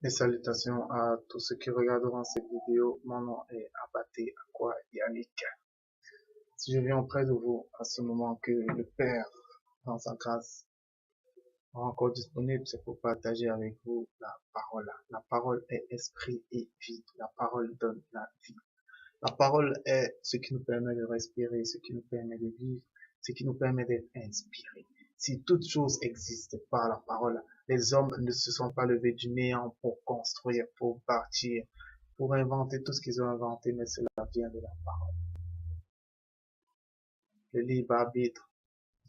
Et salutations à tous ceux qui regarderont cette vidéo. Mon nom est Abaté Akwa Yannick. Si je viens auprès de vous à ce moment que le Père, dans sa grâce, est encore disponible, c'est pour partager avec vous la parole. La parole est esprit et vie. La parole donne la vie. La parole est ce qui nous permet de respirer, ce qui nous permet de vivre, ce qui nous permet d'être inspirés. Si toute chose existe par la parole, les hommes ne se sont pas levés du néant pour construire, pour bâtir, pour inventer tout ce qu'ils ont inventé, mais cela vient de la parole. Le libre arbitre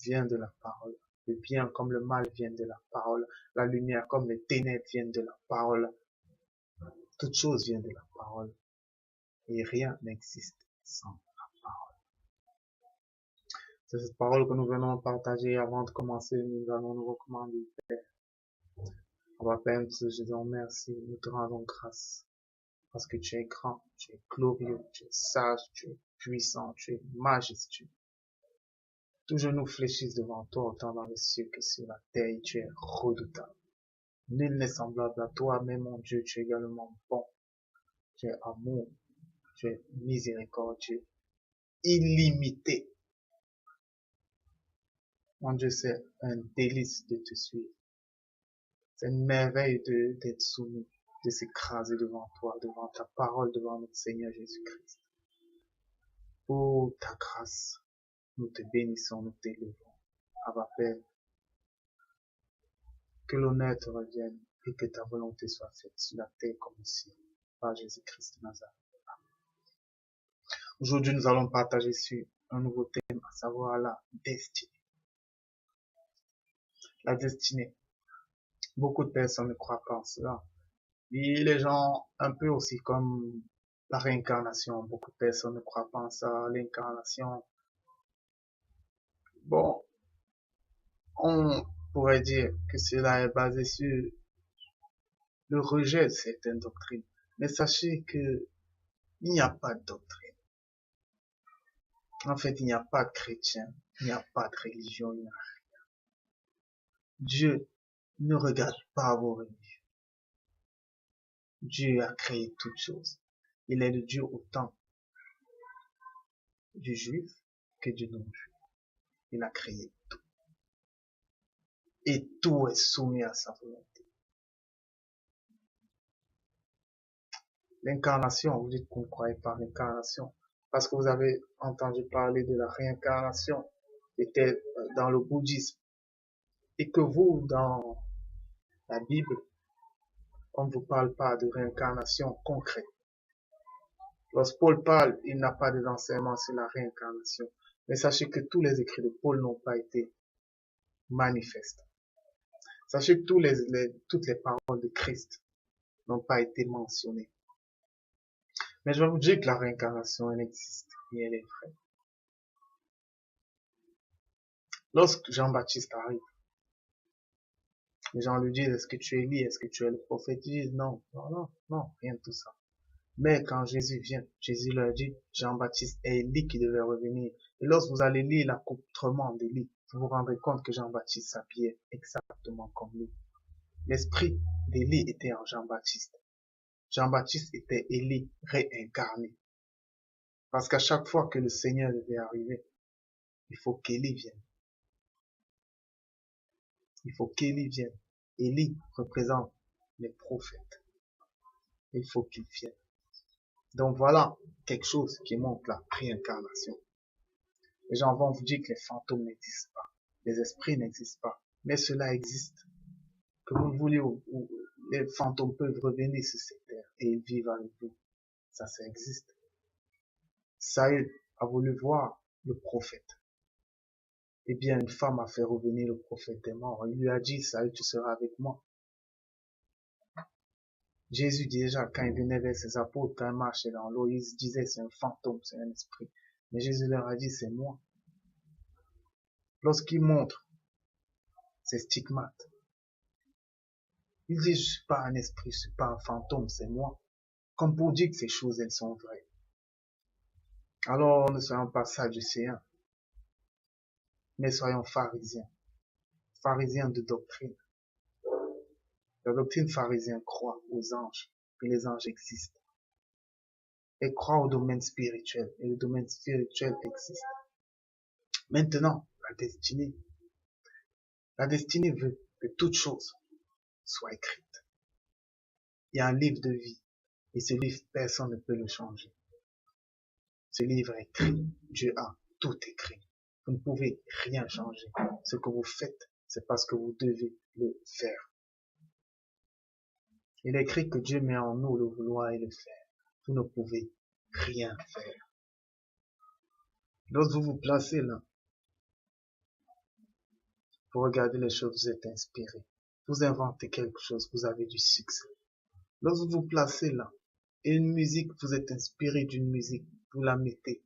vient de la parole. Le bien comme le mal vient de la parole. La lumière comme les ténèbres viennent de la parole. Toute chose vient de la parole. Et rien n'existe sans la parole. C'est cette parole que nous venons partager. Avant de commencer, nous allons nous recommander. On va Père, nous te disons merci, nous te rendons grâce. Parce que tu es grand, tu es glorieux, tu es sage, tu es puissant, tu es majestueux. Tous genoux fléchissent devant toi, autant dans les cieux que sur la terre, et tu es redoutable. Nul n'est semblable à toi, mais mon Dieu, tu es également bon. Tu es amour, tu es miséricordieux, illimité. Mon Dieu, c'est un délice de te suivre. C'est une merveille d'être soumis, de s'écraser devant toi, devant ta parole, devant notre Seigneur Jésus-Christ. Pour ta grâce, nous te bénissons, nous t'élevons. Abba Père, que l'honneur te revienne et que ta volonté soit faite sur la terre comme au ciel, par Jésus-Christ de Nazareth. Aujourd'hui, nous allons partager sur un nouveau thème, à savoir la destinée. La destinée. Beaucoup de personnes ne croient pas en cela. Et les gens, un peu aussi comme la réincarnation, beaucoup de personnes ne croient pas en ça, l'incarnation. Bon, on pourrait dire que cela est basé sur le rejet de certaines doctrines. Mais sachez que il n'y a pas de doctrine. En fait, il n'y a pas de chrétien, il n'y a pas de religion, il n'y a rien. Dieu ne regarde pas vos religions. Dieu a créé toutes choses. Il est le Dieu autant du juif que du non-juif. Il a créé tout. Et tout est soumis à sa volonté. L'incarnation, vous dites que vous ne croyez pas à l'incarnation, parce que vous avez entendu parler de la réincarnation, était dans le bouddhisme, et que vous, dans la Bible, on ne vous parle pas de réincarnation concrète. Lorsque Paul parle, il n'a pas d'enseignement sur la réincarnation. Mais sachez que tous les écrits de Paul n'ont pas été manifestes. Sachez que toutes les paroles de Christ n'ont pas été mentionnées. Mais je vais vous dire que la réincarnation, elle existe et elle est vraie. Lorsque Jean-Baptiste arrive, les gens lui disent, est-ce que tu es Élie, est-ce que tu es le prophète? Ils disent, non, non, non, non, rien de tout ça. Mais quand Jésus vient, Jésus leur dit, Jean-Baptiste est Élie qui devait revenir. Et lorsque vous allez lire l'accoutrement d'Élie, vous vous rendrez compte que Jean-Baptiste s'habillait exactement comme lui. L'esprit d'Élie était en Jean-Baptiste. Jean-Baptiste était Élie réincarné. Parce qu'à chaque fois que le Seigneur devait arriver, il faut qu'Élie vienne. Il faut qu'Élie vienne. Élie représente les prophètes. Il faut qu'il vienne. Donc voilà quelque chose qui montre la réincarnation. Les gens vont vous dire que les fantômes n'existent pas, les esprits n'existent pas, mais cela existe. Que vous voulez ou les fantômes peuvent revenir sur cette terre et ils vivent avec vous. Ça existe. Saül a voulu voir le prophète. Eh bien, une femme a fait revenir le prophète des morts. Il lui a dit, Saül, tu seras avec moi. Jésus, déjà, quand il venait vers ses apôtres, quand il marchait dans l'eau, il se disait, c'est un fantôme, c'est un esprit. Mais Jésus leur a dit, c'est moi. Lorsqu'il montre ses stigmates, il dit, je suis pas un esprit, je suis pas un fantôme, c'est moi. Comme pour dire que ces choses, elles sont vraies. Alors, ne soyons pas sadducéens, mais soyons pharisiens. Pharisiens de doctrine. La doctrine pharisienne croit aux anges, que les anges existent. Elle croit au domaine spirituel, et le domaine spirituel existe. Maintenant, la destinée. La destinée veut que toute chose soit écrite. Il y a un livre de vie, et ce livre, personne ne peut le changer. Ce livre est écrit, Dieu a tout écrit. Vous ne pouvez rien changer. Ce que vous faites, c'est parce que vous devez le faire. Il est écrit que Dieu met en nous le vouloir et le faire. Vous ne pouvez rien faire. Lorsque vous vous placez là, vous regardez les choses, vous êtes inspiré. Vous inventez quelque chose, vous avez du succès. Lorsque vous vous placez là, et une musique, vous êtes inspiré d'une musique, vous la mettez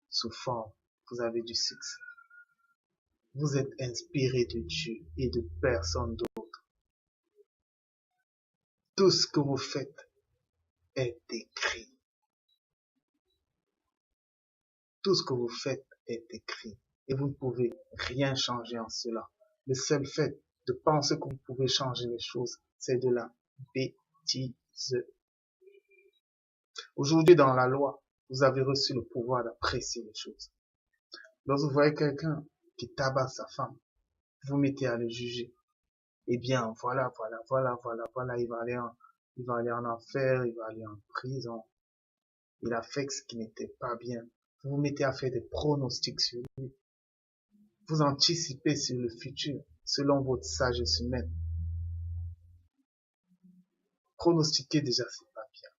sous forme, vous avez du succès. Vous êtes inspiré de Dieu et de personne d'autre. Tout ce que vous faites est écrit. Tout ce que vous faites est écrit. Et vous ne pouvez rien changer en cela. Le seul fait de penser que vous pouvez changer les choses, c'est de la bêtise. Aujourd'hui, dans la loi, vous avez reçu le pouvoir d'apprécier les choses. Lorsque vous voyez quelqu'un qui tabasse sa femme, vous mettez à le juger. Eh bien, voilà, il va aller en enfer, il va aller en prison. Il a fait ce qui n'était pas bien. Vous vous mettez à faire des pronostics sur lui. Vous anticipez sur le futur, selon votre sagesse humaine. Pronostiquer déjà, c'est pas bien.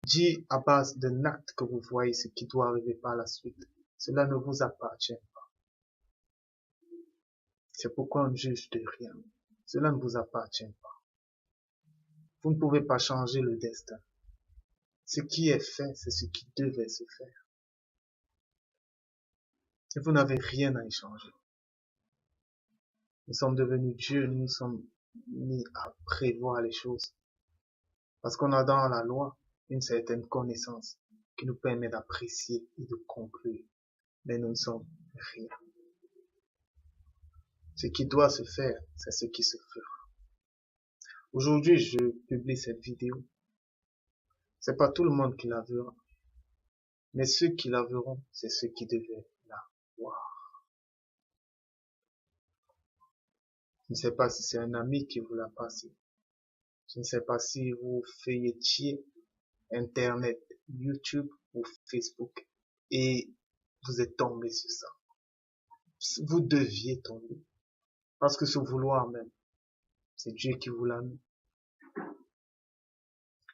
Dire à base d'un acte que vous voyez ce qui doit arriver par la suite, cela ne vous appartient pas. C'est pourquoi on ne juge de rien. Cela ne vous appartient pas. Vous ne pouvez pas changer le destin. Ce qui est fait, c'est ce qui devait se faire. Et vous n'avez rien à y changer. Nous sommes devenus Dieu, nous sommes mis à prévoir les choses. Parce qu'on a dans la loi une certaine connaissance qui nous permet d'apprécier et de conclure. Mais nous ne sommes rien. Ce qui doit se faire, c'est ce qui se fera. Aujourd'hui, je publie cette vidéo. C'est pas tout le monde qui la verra. Mais ceux qui la verront, c'est ceux qui devaient la voir. Je ne sais pas si c'est un ami qui vous l'a passé. Je ne sais pas si vous feuilletiez Internet, YouTube ou Facebook et vous êtes tombé sur ça. Vous deviez tomber. Parce que ce vouloir même, c'est Dieu qui vous l'a mis.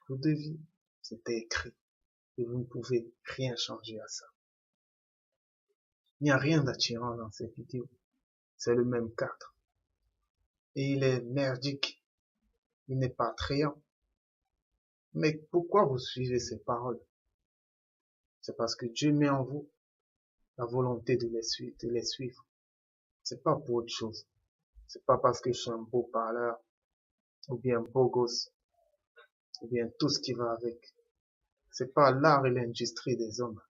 Vous deviez. C'était écrit. Et vous ne pouvez rien changer à ça. Il n'y a rien d'attirant dans cette vidéo. C'est le même cadre. Et il est merdique. Il n'est pas attrayant. Mais pourquoi vous suivez ces paroles? C'est parce que Dieu met en vous la volonté de les suivre. C'est pas pour autre chose. C'est pas parce que je suis un beau parleur, ou bien beau gosse, ou bien tout ce qui va avec. C'est pas l'art et l'industrie des hommes.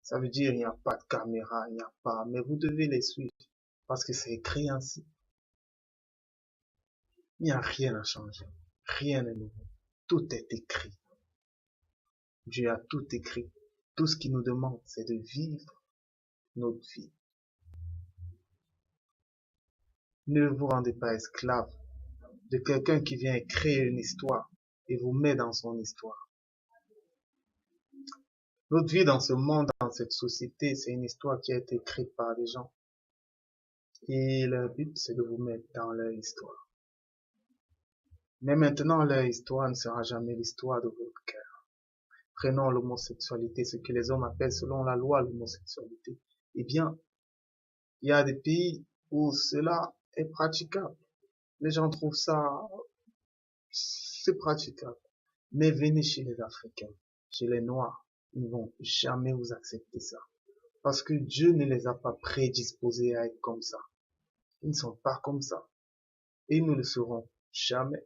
Ça veut dire il n'y a pas de caméra, il n'y a pas, mais vous devez les suivre. Parce que c'est écrit ainsi. Il n'y a rien à changer. Rien de nouveau. Tout est écrit. Dieu a tout écrit. Tout ce qu'il nous demande, c'est de vivre notre vie. Ne vous rendez pas esclave de quelqu'un qui vient créer une histoire et vous met dans son histoire. Notre vie dans ce monde, dans cette société, c'est une histoire qui a été écrite par des gens. Et leur but, c'est de vous mettre dans leur histoire. Mais maintenant, leur histoire ne sera jamais l'histoire de votre cœur. Prenons l'homosexualité, ce que les hommes appellent selon la loi l'homosexualité. Eh bien, il y a des pays où cela est praticable. Les gens trouvent ça, c'est praticable. Mais venez chez les Africains, chez les Noirs, ils ne vont jamais vous accepter ça. Parce que Dieu ne les a pas prédisposés à être comme ça. Ils ne sont pas comme ça. Et ils ne le seront jamais.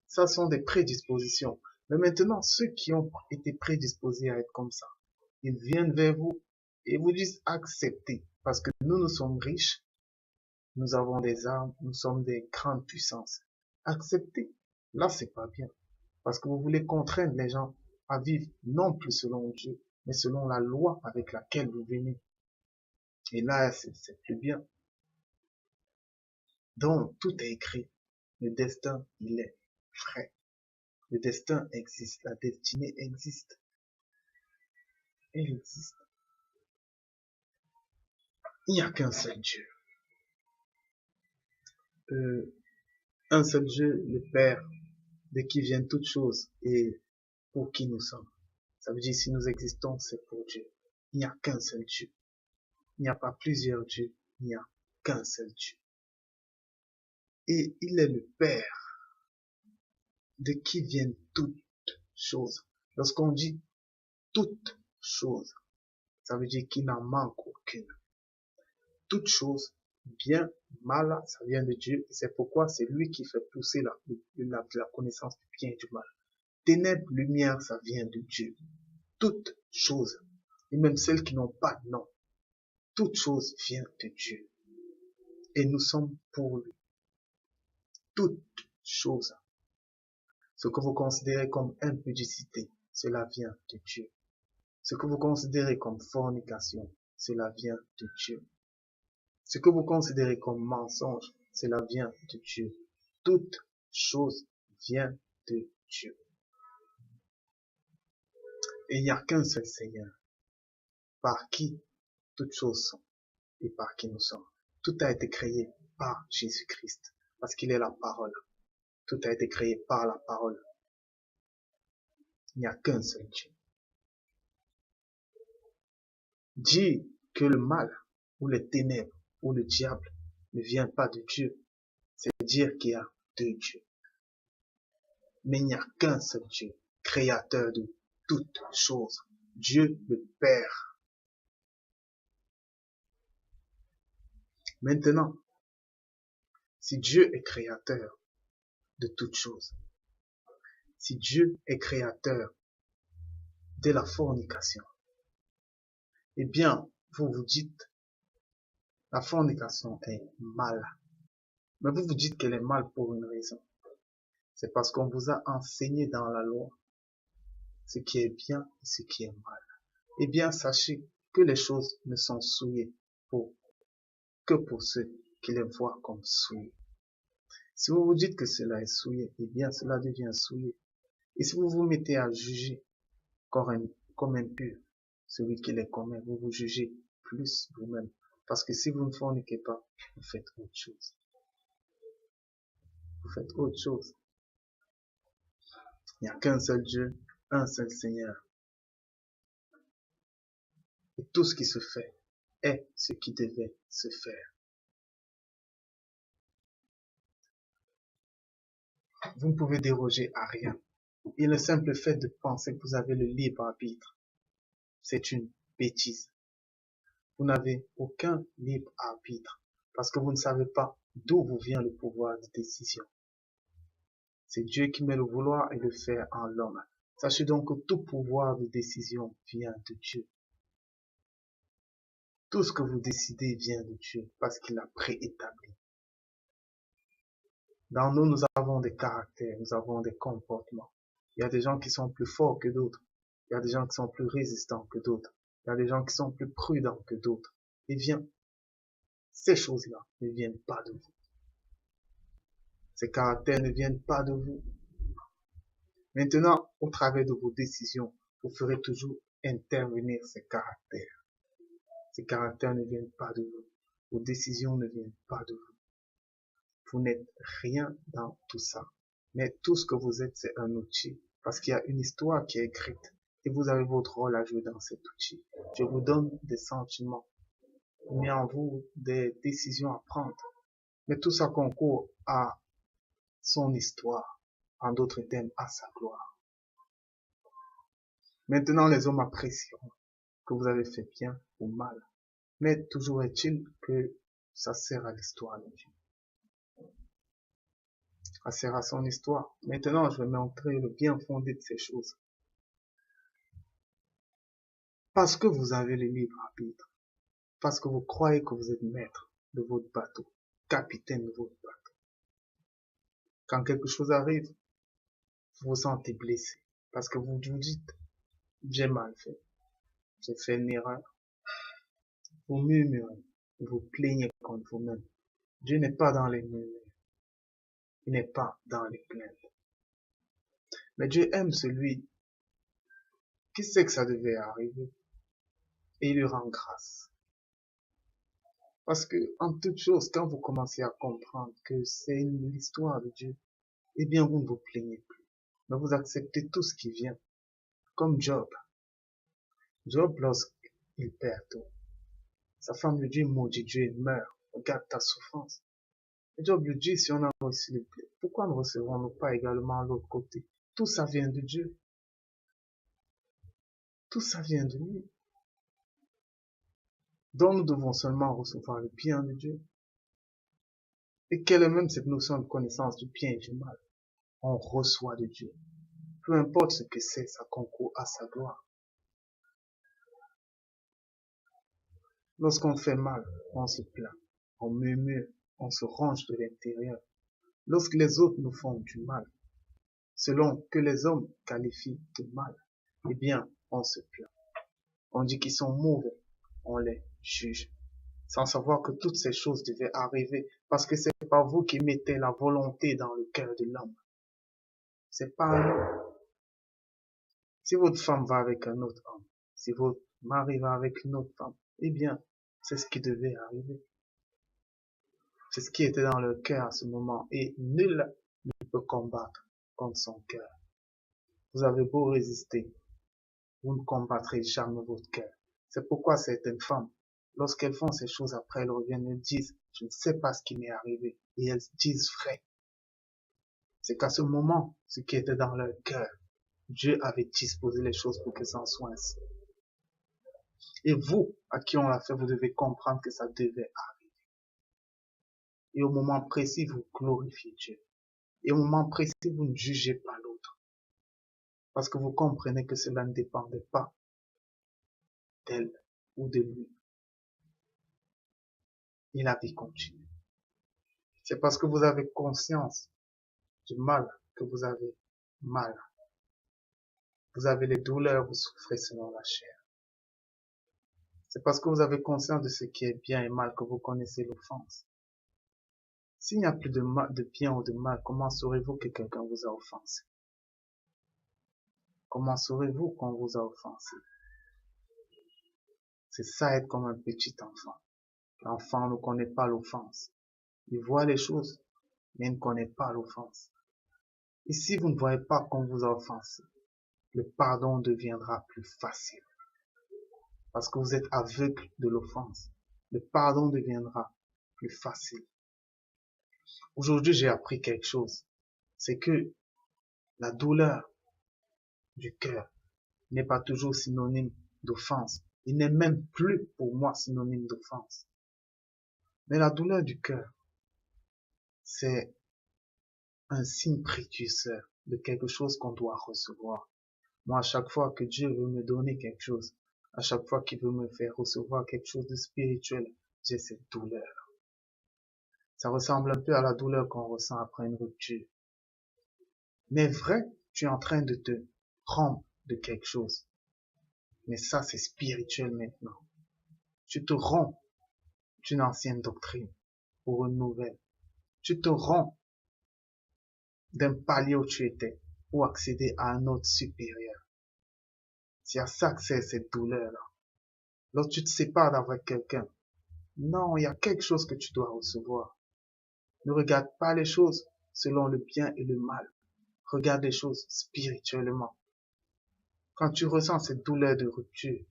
Ça sont des prédispositions. Mais maintenant, ceux qui ont été prédisposés à être comme ça, ils viennent vers vous et vous disent acceptez. Parce que nous sommes riches, nous avons des armes, nous sommes des grandes puissances. acceptez. Là, c'est pas bien. Parce que vous voulez contraindre les gens à vivre non plus selon Dieu, mais selon la loi avec laquelle vous venez. Et là, c'est plus bien. Donc, tout est écrit. Le destin, il est vrai. Le destin existe. La destinée existe. Elle existe. Il n'y a qu'un seul Dieu. Un seul Dieu, le Père, de qui viennent toutes choses et pour qui nous sommes. Ça veut dire si nous existons, c'est pour Dieu. Il n'y a qu'un seul Dieu. Il n'y a pas plusieurs dieux. Il n'y a qu'un seul Dieu. Et il est le Père de qui viennent toutes choses. Lorsqu'on dit toutes choses, ça veut dire qu'il n'en manque aucune. Toute chose, bien, mal, ça vient de Dieu. Et c'est pourquoi c'est lui qui fait pousser la connaissance du bien et du mal. Ténèbres, lumière, ça vient de Dieu. Toutes choses, et même celles qui n'ont pas de nom, toute chose vient de Dieu. Et nous sommes pour lui. Toutes choses. Ce que vous considérez comme impudicité, cela vient de Dieu. Ce que vous considérez comme fornication, cela vient de Dieu. Ce que vous considérez comme mensonge, cela vient de Dieu. Toute chose vient de Dieu. Et il n'y a qu'un seul Seigneur, par qui toutes choses sont et par qui nous sommes. Tout a été créé par Jésus-Christ, parce qu'il est la parole. Tout a été créé par la parole. Il n'y a qu'un seul Dieu. Dire que le mal, ou les ténèbres, ou le diable ne vient pas de Dieu, c'est dire qu'il y a deux dieux. Mais il n'y a qu'un seul Dieu, créateur de toutes choses. Dieu le Père. Maintenant, si Dieu est créateur de toutes choses, si Dieu est créateur de la fornication, eh bien, vous vous dites, la fornication est mal. Mais vous vous dites qu'elle est mal pour une raison. C'est parce qu'on vous a enseigné dans la loi ce qui est bien et ce qui est mal. Eh bien, sachez que les choses ne sont souillées que pour ceux qui les voient comme souillées. Si vous vous dites que cela est souillé, eh bien, cela devient souillé. Et si vous vous mettez à juger comme impur celui qui les commet, vous vous jugez plus vous-même. Parce que si vous ne forniquez pas, vous faites autre chose. Vous faites autre chose. Il n'y a qu'un seul Dieu, un seul Seigneur. Et tout ce qui se fait est ce qui devait se faire. Vous ne pouvez déroger à rien. Et le simple fait de penser que vous avez le libre arbitre, c'est une bêtise. Vous n'avez aucun libre arbitre parce que vous ne savez pas d'où vous vient le pouvoir de décision. C'est Dieu qui met le vouloir et le faire en l'homme. Sachez donc que tout pouvoir de décision vient de Dieu. Tout ce que vous décidez vient de Dieu parce qu'il a préétabli. Dans nous, nous avons des caractères, nous avons des comportements. Il y a des gens qui sont plus forts que d'autres. Il y a des gens qui sont plus résistants que d'autres. Il y a des gens qui sont plus prudents que d'autres. Eh bien, ces choses-là ne viennent pas de vous. Ces caractères ne viennent pas de vous. Maintenant, au travers de vos décisions, vous ferez toujours intervenir ces caractères. Ces caractères ne viennent pas de vous. Vos décisions ne viennent pas de vous. Vous n'êtes rien dans tout ça. Mais tout ce que vous êtes, c'est un outil. Parce qu'il y a une histoire qui est écrite. Et vous avez votre rôle à jouer dans cet outil. Je vous donne des sentiments. Il met en vous des décisions à prendre. Mais tout ça concourt à son histoire. En d'autres termes, à sa gloire. Maintenant, les hommes apprécieront que vous avez fait bien ou mal. Mais toujours est-il que ça sert à l'histoire de Dieu. Ça sert à son histoire. Maintenant, je vais montrer le bien fondé de ces choses. Parce que vous avez le libre arbitre. Parce que vous croyez que vous êtes maître de votre bateau, capitaine de votre bateau. Quand quelque chose arrive, vous vous sentez blessé parce que vous vous dites, j'ai mal fait, j'ai fait une erreur. Vous murmurez, vous vous plaignez contre vous-même. Dieu n'est pas dans les murmures, il n'est pas dans les plaintes. Mais Dieu aime celui qui sait que ça devait arriver et il lui rend grâce. Parce que, en toute chose, quand vous commencez à comprendre que c'est l'histoire de Dieu, eh bien, vous ne vous plaignez plus. Mais vous acceptez tout ce qui vient. Comme Job. Job, lorsqu'il perd tout, sa femme lui dit, maudit Dieu, meurt. Regarde ta souffrance. Et Job lui dit, si on a reçu le plaie, pourquoi ne recevons-nous pas également à l'autre côté? Tout ça vient de Dieu. Tout ça vient de lui. Donc nous devons seulement recevoir le bien de Dieu. Et quelle est même cette notion de connaissance du bien et du mal? On reçoit de Dieu. Peu importe ce que c'est, ça concourt à sa gloire. Lorsqu'on fait mal, on se plaint, on murmure, on se ronge de l'intérieur. Lorsque les autres nous font du mal, selon que les hommes qualifient de mal, eh bien, on se plaint. On dit qu'ils sont mauvais, on les juge, sans savoir que toutes ces choses devaient arriver, parce que c'est pas vous qui mettez la volonté dans le cœur de l'homme. C'est pas nous. Si votre femme va avec un autre homme, si votre mari va avec une autre femme, eh bien, c'est ce qui devait arriver. C'est ce qui était dans leur cœur à ce moment, et nul ne peut combattre contre son cœur. Vous avez beau résister, vous ne combattrez jamais votre cœur. C'est pourquoi certaines femmes, lorsqu'elles font ces choses après, elles reviennent et disent, je ne sais pas ce qui m'est arrivé. Et elles disent vrai. C'est qu'à ce moment, ce qui était dans leur cœur, Dieu avait disposé les choses pour que ça en soit ainsi. Et vous, à qui on l'a fait, vous devez comprendre que ça devait arriver. Et au moment précis, vous glorifiez Dieu. Et au moment précis, vous ne jugez pas l'autre. Parce que vous comprenez que cela ne dépendait pas d'elle ou de lui. Et la vie continue. C'est parce que vous avez conscience du mal que vous avez mal. Vous avez les douleurs, vous souffrez selon la chair. C'est parce que vous avez conscience de ce qui est bien et mal que vous connaissez l'offense. S'il n'y a plus de bien ou de mal, comment saurez-vous que quelqu'un vous a offensé? Comment saurez-vous qu'on vous a offensé? C'est ça être comme un petit enfant. L'enfant ne connaît pas l'offense. Il voit les choses, mais il ne connaît pas l'offense. Et si vous ne voyez pas qu'on vous a offensé, le pardon deviendra plus facile. Parce que vous êtes aveugle de l'offense. Le pardon deviendra plus facile. Aujourd'hui, j'ai appris quelque chose. C'est que la douleur du cœur n'est pas toujours synonyme d'offense. Il n'est même plus pour moi synonyme d'offense. Mais la douleur du cœur, c'est un signe précurseur de quelque chose qu'on doit recevoir. Moi, à chaque fois que Dieu veut me donner quelque chose, à chaque fois qu'il veut me faire recevoir quelque chose de spirituel, j'ai cette douleur. Ça ressemble un peu à la douleur qu'on ressent après une rupture. Mais vrai, tu es en train de te rompre de quelque chose. Mais ça, c'est spirituel maintenant. Tu te romps d'une ancienne doctrine pour une nouvelle. Tu te romps d'un palier où tu étais pour accéder à un autre supérieur. C'est à ça que c'est cette douleur-là. Lorsque tu te sépares d'avec quelqu'un, non, il y a quelque chose que tu dois recevoir. Ne regarde pas les choses selon le bien et le mal. Regarde les choses spirituellement. Quand tu ressens cette douleur de rupture,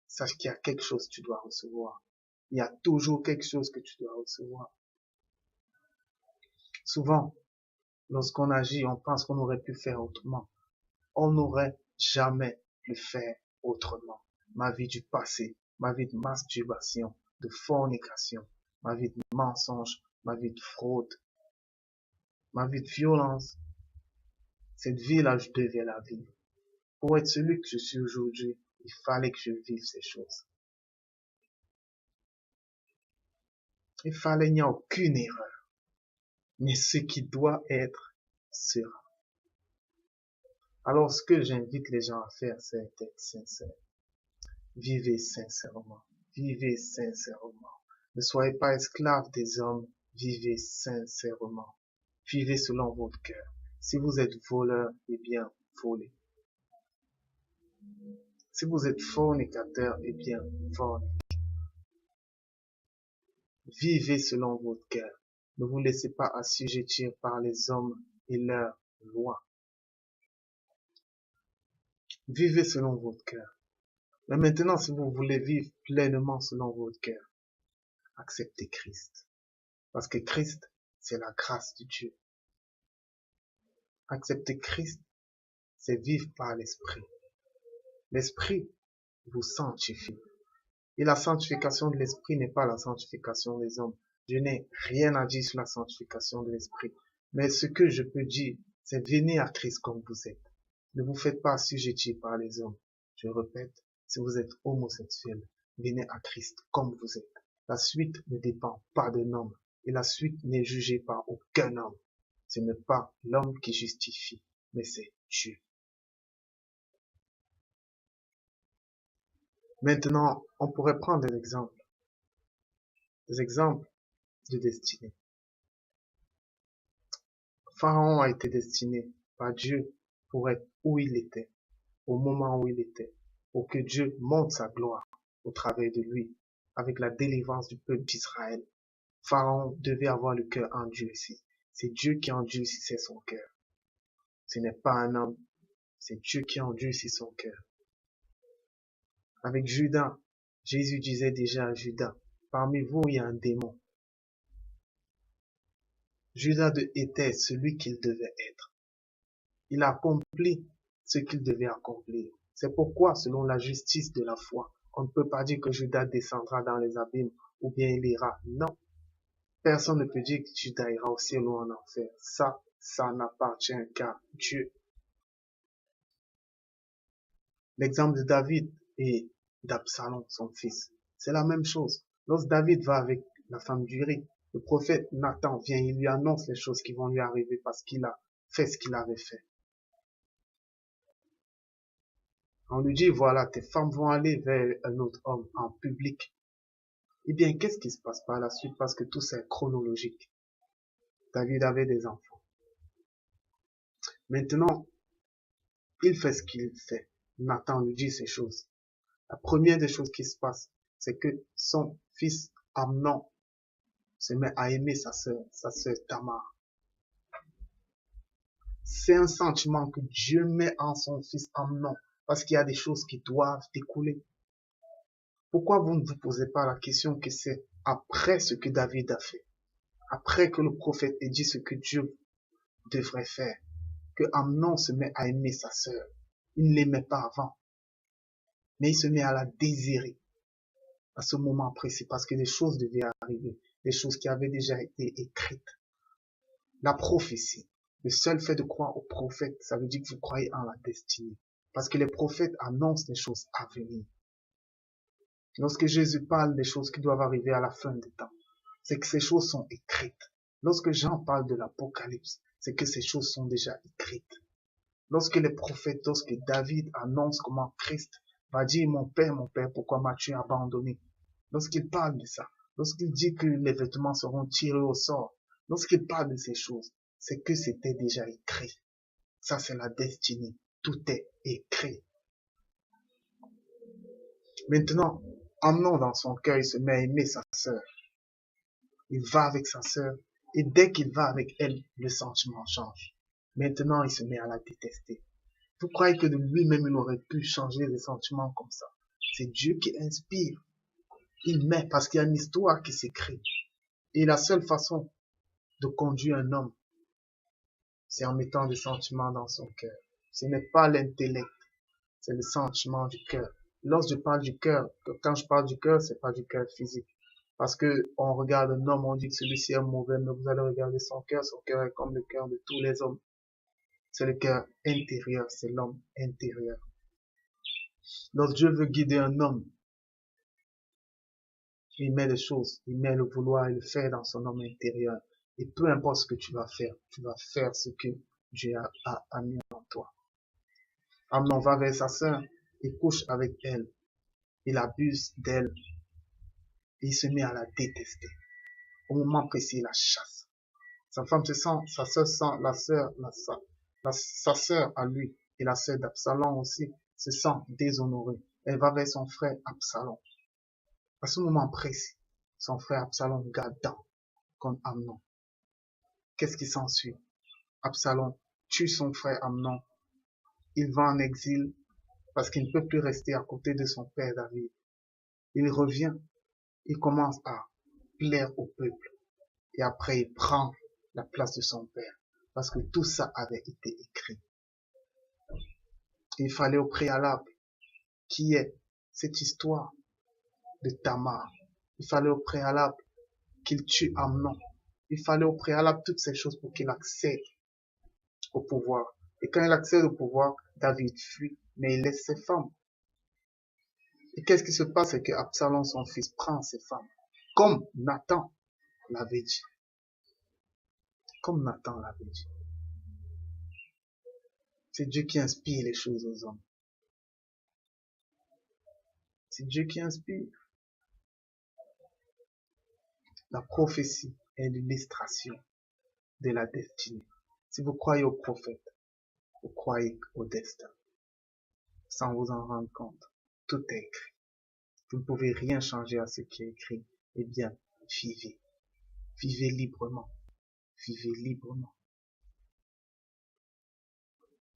sache qu'il y a quelque chose que tu dois recevoir. Il y a toujours quelque chose que tu dois recevoir. Souvent, lorsqu'on agit, on pense qu'on aurait pu faire autrement. On n'aurait jamais pu faire autrement. Ma vie du passé, ma vie de masturbation, de fornication, ma vie de mensonge, ma vie de fraude, ma vie de violence. Cette vie-là, je devais la vivre. Pour être celui que je suis aujourd'hui, il fallait que je vive ces choses. Il n'y a aucune erreur. Mais ce qui doit être sera. Alors, ce que j'invite les gens à faire, c'est d'être sincère. Vivez sincèrement. Vivez sincèrement. Ne soyez pas esclaves des hommes. Vivez sincèrement. Vivez selon votre cœur. Si vous êtes voleur, eh bien, volez. Si vous êtes fornicateur, eh bien, forniquez. Vivez selon votre cœur. Ne vous laissez pas assujettir par les hommes et leurs lois. Vivez selon votre cœur. Mais maintenant, si vous voulez vivre pleinement selon votre cœur, acceptez Christ. Parce que Christ, c'est la grâce de Dieu. Accepter Christ, c'est vivre par l'Esprit. L'Esprit vous sanctifie. Et la sanctification de l'Esprit n'est pas la sanctification des hommes. Je n'ai rien à dire sur la sanctification de l'Esprit. Mais ce que je peux dire, c'est venez à Christ comme vous êtes. Ne vous faites pas assujettir par les hommes. Je répète, si vous êtes homosexuel, venez à Christ comme vous êtes. La suite ne dépend pas d'un homme. Et la suite n'est jugée par aucun homme. Ce n'est pas l'homme qui justifie, mais c'est Dieu. Maintenant, on pourrait prendre des exemples de destinée. Pharaon a été destiné par Dieu pour être où il était, au moment où il était, pour que Dieu montre sa gloire au travers de lui, avec la délivrance du peuple d'Israël. Pharaon devait avoir le cœur endurci. C'est Dieu qui endurcissait son cœur. Ce n'est pas un homme, c'est Dieu qui endurcit son cœur. Avec Judas, Jésus disait déjà à Judas, parmi vous il y a un démon. Judas était celui qu'il devait être. Il a accompli ce qu'il devait accomplir. C'est pourquoi, selon la justice de la foi, on ne peut pas dire que Judas descendra dans les abîmes ou bien il ira. Non. Personne ne peut dire que Judas ira au ciel ou en enfer. Ça n'appartient qu'à Dieu. L'exemple de David et d'Absalom, son fils, c'est la même chose. Lorsque David va avec la femme d'Uri, le prophète Nathan vient, il lui annonce les choses qui vont lui arriver parce qu'il a fait ce qu'il avait fait. On lui dit, voilà, tes femmes vont aller vers un autre homme en public. Eh bien, qu'est-ce qui se passe par la suite? Parce que tout ça est chronologique. David avait des enfants. Maintenant, il fait ce qu'il fait. Nathan lui dit ces choses. La première des choses qui se passe, c'est que son fils Amnon se met à aimer sa sœur Tamar. C'est un sentiment que Dieu met en son fils Amnon, parce qu'il y a des choses qui doivent découler. Pourquoi vous ne vous posez pas la question que c'est après ce que David a fait, après que le prophète ait dit ce que Dieu devrait faire, que Amnon se met à aimer sa sœur. Il ne l'aimait pas avant, mais il se met à la désirer à ce moment précis, parce que des choses devaient arriver, des choses qui avaient déjà été écrites. La prophétie, le seul fait de croire aux prophètes, ça veut dire que vous croyez en la destinée, parce que les prophètes annoncent des choses à venir. Lorsque Jésus parle des choses qui doivent arriver à la fin des temps, c'est que ces choses sont écrites. Lorsque Jean parle de l'Apocalypse, c'est que ces choses sont déjà écrites. Lorsque les prophètes, lorsque David annonce comment Christ va dire, mon Père, pourquoi m'as-tu abandonné? Lorsqu'il parle de ça, lorsqu'il dit que les vêtements seront tirés au sort, lorsqu'il parle de ces choses, c'est que c'était déjà écrit. Ça, c'est la destinée. Tout est écrit. Maintenant, Amnon dans son cœur, il se met à aimer sa sœur. Il va avec sa sœur, et dès qu'il va avec elle, le sentiment change. Maintenant, il se met à la détester. Vous croyez que de lui-même, il aurait pu changer les sentiments comme ça? C'est Dieu qui inspire. Il met, parce qu'il y a une histoire qui s'écrit. Et la seule façon de conduire un homme, c'est en mettant des sentiments dans son cœur. Ce n'est pas l'intellect, c'est le sentiment du cœur. Lorsque je parle du cœur, quand je parle du cœur, c'est pas du cœur physique. Parce que on regarde un homme, on dit que celui-ci est mauvais, mais vous allez regarder son cœur est comme le cœur de tous les hommes. C'est le cœur intérieur, c'est l'homme intérieur. Lorsque Dieu veut guider un homme, il met des choses, il met le vouloir et le faire dans son homme intérieur. Et peu importe ce que tu vas faire ce que Dieu a mis en toi. Amnon va vers sa sœur et couche avec elle. Il abuse d'elle. Il se met à la détester. Au moment précis, il la chasse. Sa femme se sent, sa sœur sent, sa sœur à lui et la sœur d'Absalom aussi se sent déshonorée. Elle va vers son frère Absalom. À ce moment précis, son frère Absalom garde contre Amnon. Qu'est-ce qui s'ensuit? Absalom tue son frère Amnon. Il va en exil parce qu'il ne peut plus rester à côté de son père David. Il revient, il commence à plaire au peuple. Et après, il prend la place de son père. Parce que tout ça avait été écrit. Il fallait au préalable qui est cette histoire de Tamar. Il fallait au préalable qu'il tue Amnon. Il fallait au préalable toutes ces choses pour qu'il accède au pouvoir. Et quand il accède au pouvoir, David fuit, mais il laisse ses femmes. Et qu'est-ce qui se passe? C'est que Absalom, son fils, prend ses femmes. Comme Nathan l'avait dit. Comme Nathan l'avait dit. C'est Dieu qui inspire les choses aux hommes. C'est Dieu qui inspire. La prophétie est l'illustration de la destinée. Si vous croyez au prophète, vous croyez au destin. Sans vous en rendre compte, tout est écrit. Vous ne pouvez rien changer à ce qui est écrit. Eh bien, vivez. Vivez librement. Vivez librement.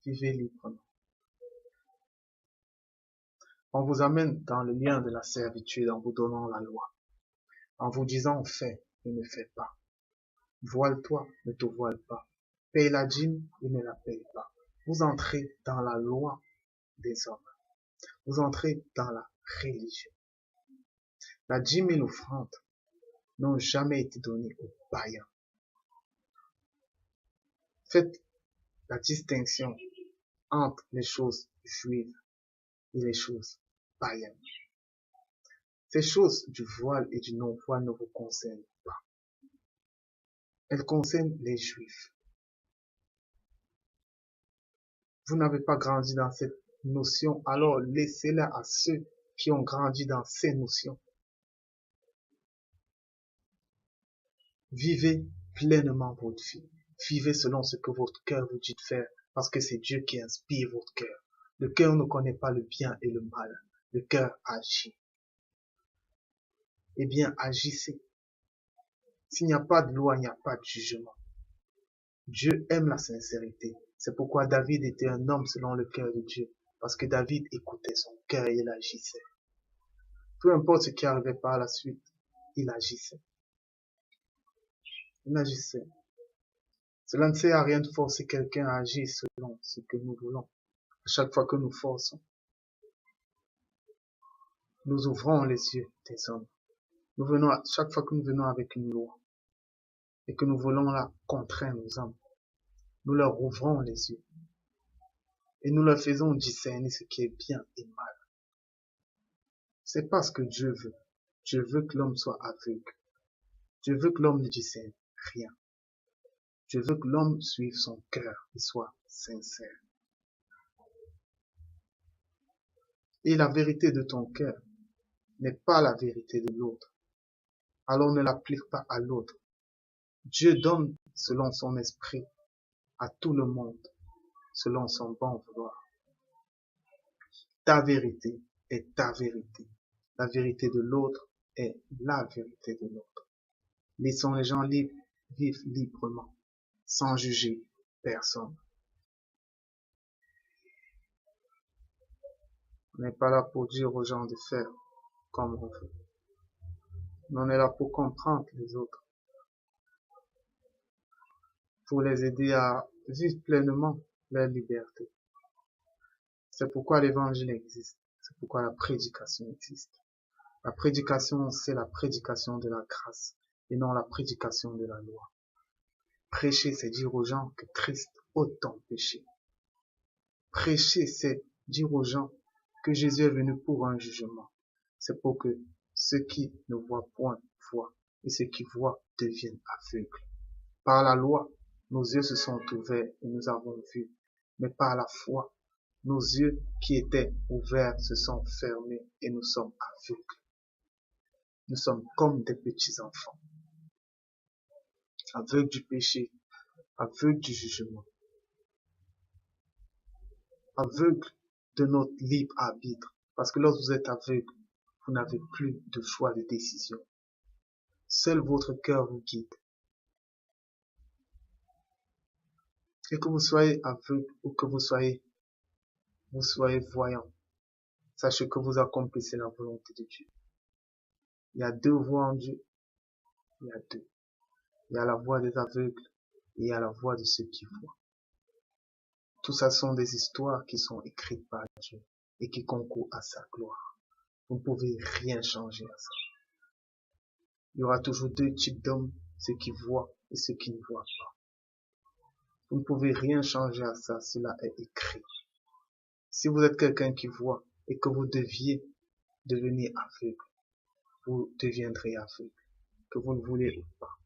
Vivez librement. On vous amène dans le lien de la servitude en vous donnant la loi. En vous disant fais et ne fais pas. Voile-toi, ne te voile pas. Paye la dîme et ne la paye pas. Vous entrez dans la loi des hommes. Vous entrez dans la religion. La dîme et l'offrande n'ont jamais été données aux païens. Faites la distinction entre les choses juives et les choses païennes. Ces choses du voile et du non-voile ne vous concernent pas. Elles concernent les juifs. Vous n'avez pas grandi dans cette notion, alors laissez-la à ceux qui ont grandi dans ces notions. Vivez pleinement votre vie. Vivez selon ce que votre cœur vous dit de faire, parce que c'est Dieu qui inspire votre cœur. Le cœur ne connaît pas le bien et le mal. Le cœur agit. Eh bien, agissez. S'il n'y a pas de loi, il n'y a pas de jugement. Dieu aime la sincérité. C'est pourquoi David était un homme selon le cœur de Dieu. Parce que David écoutait son cœur et il agissait. Peu importe ce qui arrivait par la suite, il agissait. Il agissait. Cela ne sert à rien de forcer quelqu'un à agir selon ce que nous voulons. À chaque fois que nous forçons, nous ouvrons les yeux des hommes. Chaque fois que nous venons avec une loi et que nous voulons la contraindre aux hommes, nous leur ouvrons les yeux et nous leur faisons discerner ce qui est bien et mal. C'est pas ce que Dieu veut. Dieu veut que l'homme soit aveugle. Dieu veut que l'homme ne discerne rien. Dieu veut que l'homme suive son cœur et soit sincère. Et la vérité de ton cœur n'est pas la vérité de l'autre. Alors ne l'applique pas à l'autre. Dieu donne selon son esprit à tout le monde, selon son bon vouloir. Ta vérité est ta vérité. La vérité de l'autre est la vérité de l'autre. Laissons les gens libres vivre librement, sans juger personne. On n'est pas là pour dire aux gens de faire comme on veut. Mais on est là pour comprendre les autres, pour les aider à vivre pleinement leur liberté. C'est pourquoi l'évangile existe. C'est pourquoi la prédication existe. La prédication, c'est la prédication de la grâce et non la prédication de la loi. Prêcher, c'est dire aux gens que Christ ôte ton péché. Prêcher, c'est dire aux gens que Jésus est venu pour un jugement. C'est pour que ceux qui ne voient point voient et ceux qui voient deviennent aveugles. Par la loi, nos yeux se sont ouverts et nous avons vu. Mais par la foi, nos yeux qui étaient ouverts se sont fermés et nous sommes aveugles. Nous sommes comme des petits enfants, aveugles du péché, aveugles du jugement, aveugles de notre libre arbitre. Parce que lorsque vous êtes aveugle, vous n'avez plus de choix de décision. Seul votre cœur vous guide. Et que vous soyez aveugle ou que vous soyez voyant, sachez que vous accomplissez la volonté de Dieu. Il y a deux voies en Dieu. Il y a deux. Il y a la voie des aveugles et il y a la voie de ceux qui voient. Tout ça sont des histoires qui sont écrites par Dieu et qui concourent à sa gloire. Vous ne pouvez rien changer à ça. Il y aura toujours deux types d'hommes, ceux qui voient et ceux qui ne voient pas. Vous ne pouvez rien changer à ça, cela est écrit. Si vous êtes quelqu'un qui voit et que vous deviez devenir aveugle, vous deviendrez aveugle, que vous le voulez ou pas.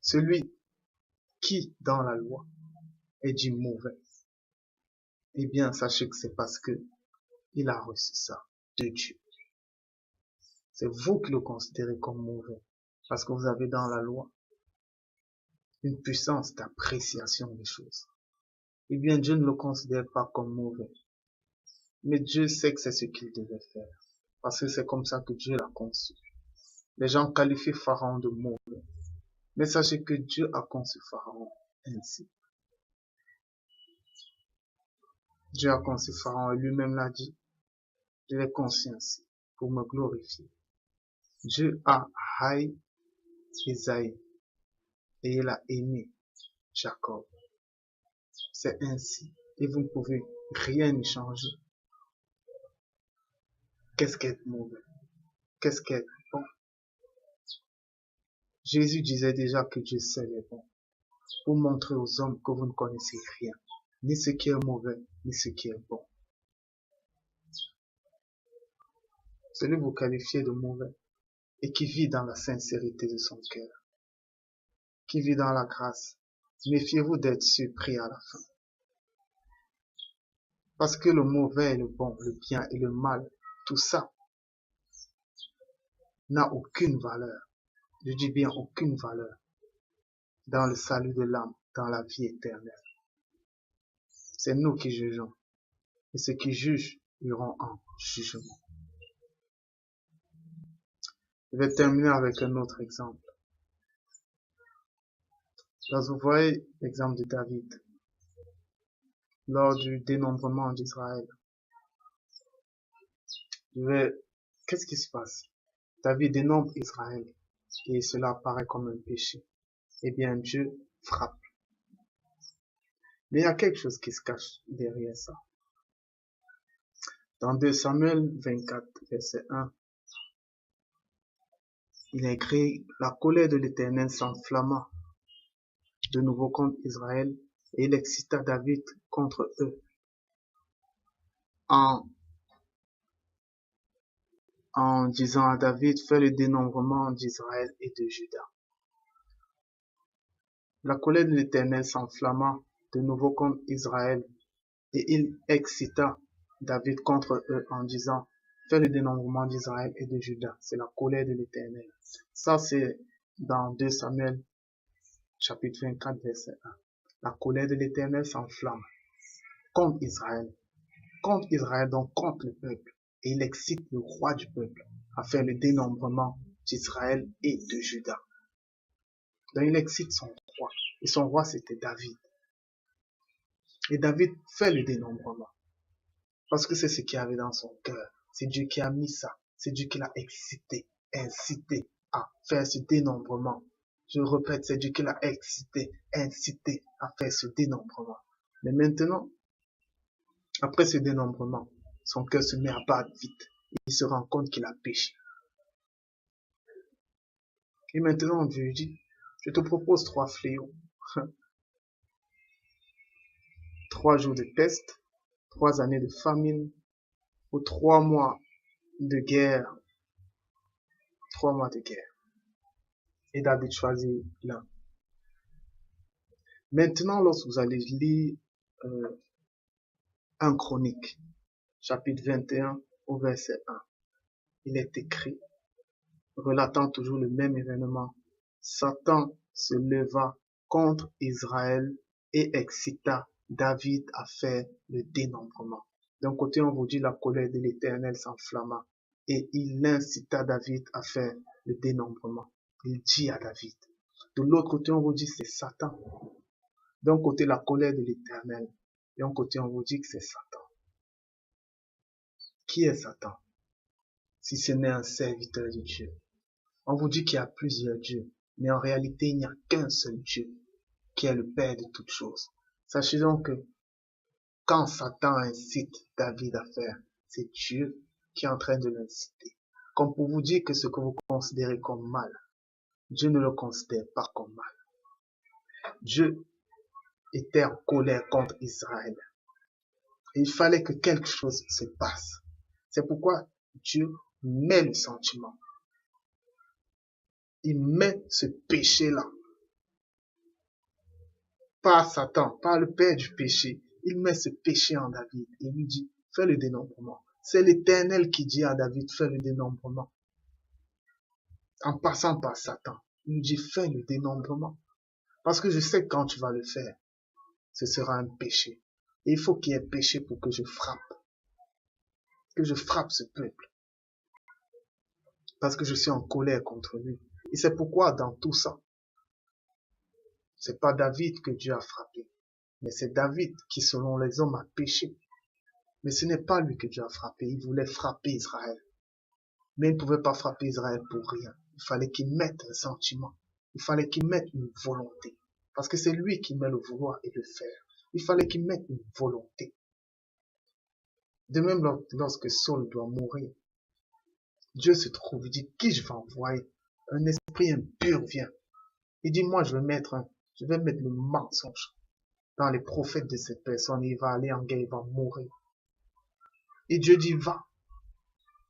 Celui qui, dans la loi, est du mauvais, eh bien, sachez que c'est parce que il a reçu ça de Dieu. C'est vous qui le considérez comme mauvais, parce que vous avez dans la loi une puissance d'appréciation des choses. Eh bien, Dieu ne le considère pas comme mauvais. Mais Dieu sait que c'est ce qu'il devait faire, parce que c'est comme ça que Dieu l'a conçu. Les gens qualifient Pharaon de mauvais, mais sachez que Dieu a conçu Pharaon ainsi. Dieu a conçu Pharaon et lui-même l'a dit, je l'ai conçu ainsi, pour me glorifier. Dieu a haï Isaïe et il a aimé Jacob. C'est ainsi. Et vous ne pouvez rien y changer. Qu'est-ce qui est mauvais? Qu'est-ce qui est bon? Jésus disait déjà que Dieu seul est bon. Pour montrer aux hommes que vous ne connaissez rien. Ni ce qui est mauvais, ni ce qui est bon. Celui que vous qualifiez de mauvais et qui vit dans la sincérité de son cœur. Qui vit dans la grâce. Méfiez-vous d'être surpris à la fin. Parce que le mauvais et le bon, le bien et le mal, tout ça n'a aucune valeur. Je dis bien aucune valeur dans le salut de l'âme, dans la vie éternelle. C'est nous qui jugeons. Et ceux qui jugent iront en jugement. Je vais terminer avec un autre exemple. Là, vous voyez l'exemple de David lors du dénombrement d'Israël. Qu'est-ce qui se passe? David dénombre Israël et cela apparaît comme un péché. Eh bien, Dieu frappe. Mais il y a quelque chose qui se cache derrière ça. Dans 2 Samuel 24, verset 1, il est écrit, la colère de l'Éternel s'enflamma de nouveau contre Israël et il excita David contre eux en disant à David, fais le dénombrement d'Israël et de Juda. La colère de l'Éternel s'enflamma de nouveau contre Israël et il excita David contre eux en disant, fais le dénombrement d'Israël et de Juda. C'est la colère de l'Éternel. Ça, c'est dans 2 Samuel, chapitre 24, verset 1. La colère de l'Éternel s'enflamme contre Israël, donc contre le peuple. Et il excite le roi du peuple à faire le dénombrement d'Israël et de Juda. Donc il excite son roi. Et son roi, c'était David. Et David fait le dénombrement. Parce que c'est ce qu'il y avait dans son cœur. C'est Dieu qui a mis ça. C'est Dieu qui l'a excité, incité à faire ce dénombrement. Je répète, c'est Dieu qui l'a excité, incité à faire ce dénombrement. Mais maintenant, après ce dénombrement, son cœur se met à battre vite. Il se rend compte qu'il a péché. Et maintenant, Dieu lui dit, je te propose 3 fléaux. 3 jours de peste, 3 années de famine, ou 3 mois de guerre. 3 mois de guerre. Et David choisit l'un. Maintenant, lorsque vous allez lire 1 Chronique, chapitre 21 au verset 1, il est écrit, relatant toujours le même événement, Satan se leva contre Israël et excita David à faire le dénombrement. D'un côté, on vous dit la colère de l'Éternel s'enflamma et il incita David à faire le dénombrement. Il dit à David. De l'autre côté, on vous dit c'est Satan. D'un côté, la colère de l'Éternel. Et d'un côté, on vous dit que c'est Satan. Qui est Satan? Si ce n'est un serviteur de Dieu. On vous dit qu'il y a plusieurs dieux, mais en réalité, il n'y a qu'un seul Dieu, qui est le Père de toutes choses. Sachez donc que quand Satan incite David à faire, c'est Dieu qui est en train de l'inciter. Comme pour vous dire que ce que vous considérez comme mal, Dieu ne le considère pas comme mal. Dieu était en colère contre Israël. Et il fallait que quelque chose se passe. C'est pourquoi Dieu met le sentiment. Il met ce péché-là. Pas Satan, pas le père du péché. Il met ce péché en David et lui dit, fais le dénombrement. C'est l'Éternel qui dit à David, fais le dénombrement. En passant par Satan, il lui dit, fais le dénombrement. Parce que je sais que quand tu vas le faire, ce sera un péché. Et il faut qu'il y ait péché pour que je frappe. Que je frappe ce peuple. Parce que je suis en colère contre lui. Et c'est pourquoi dans tout ça, c'est pas David que Dieu a frappé. Mais c'est David qui, selon les hommes, a péché. Mais ce n'est pas lui que Dieu a frappé. Il voulait frapper Israël. Mais il ne pouvait pas frapper Israël pour rien. Il fallait qu'il mette un sentiment. Il fallait qu'il mette une volonté. Parce que c'est lui qui met le vouloir et le faire. Il fallait qu'il mette une volonté. De même, lorsque Saul doit mourir, Dieu se trouve, il dit, qui je vais envoyer? Un esprit impur vient. Il dit, moi, je vais mettre le mensonge dans les prophètes de cette personne. Il va aller en guerre, il va mourir. Et Dieu dit, va.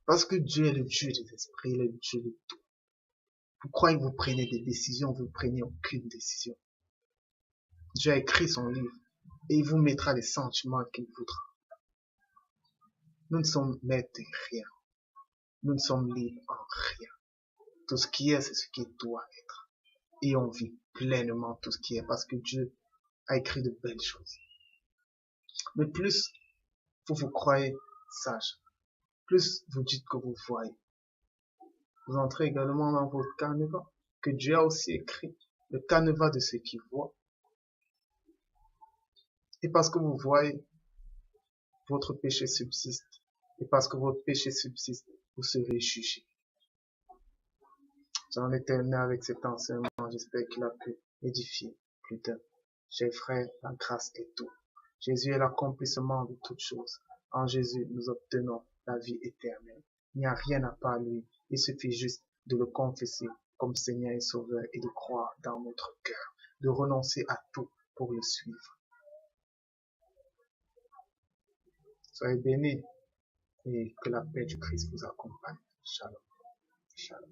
Parce que Dieu est le Dieu des esprits, il est le Dieu de tout. Vous croyez que vous prenez des décisions, vous ne prenez aucune décision. Dieu a écrit son livre et il vous mettra les sentiments qu'il voudra. Nous ne sommes maîtres de rien. Nous ne sommes libres en rien. Tout ce qui est, c'est ce qui doit être. Et on vit pleinement tout ce qui est parce que Dieu a écrit de belles choses. Mais plus vous vous croyez sage, plus vous dites que vous voyez. Vous entrez également dans votre canevas que Dieu a aussi écrit, le canevas de ceux qui voient. Et parce que vous voyez, votre péché subsiste. Et parce que votre péché subsiste, vous serez jugé. J'en ai terminé avec cet enseignement. J'espère qu'il a pu édifier plus d'un. Chers frères, la grâce est tout. Jésus est l'accomplissement de toutes choses. En Jésus, nous obtenons la vie éternelle. Il n'y a rien à part lui. Il suffit juste de le confesser comme Seigneur et Sauveur et de croire dans notre cœur, de renoncer à tout pour le suivre. Soyez bénis et que la paix du Christ vous accompagne. Shalom. Shalom.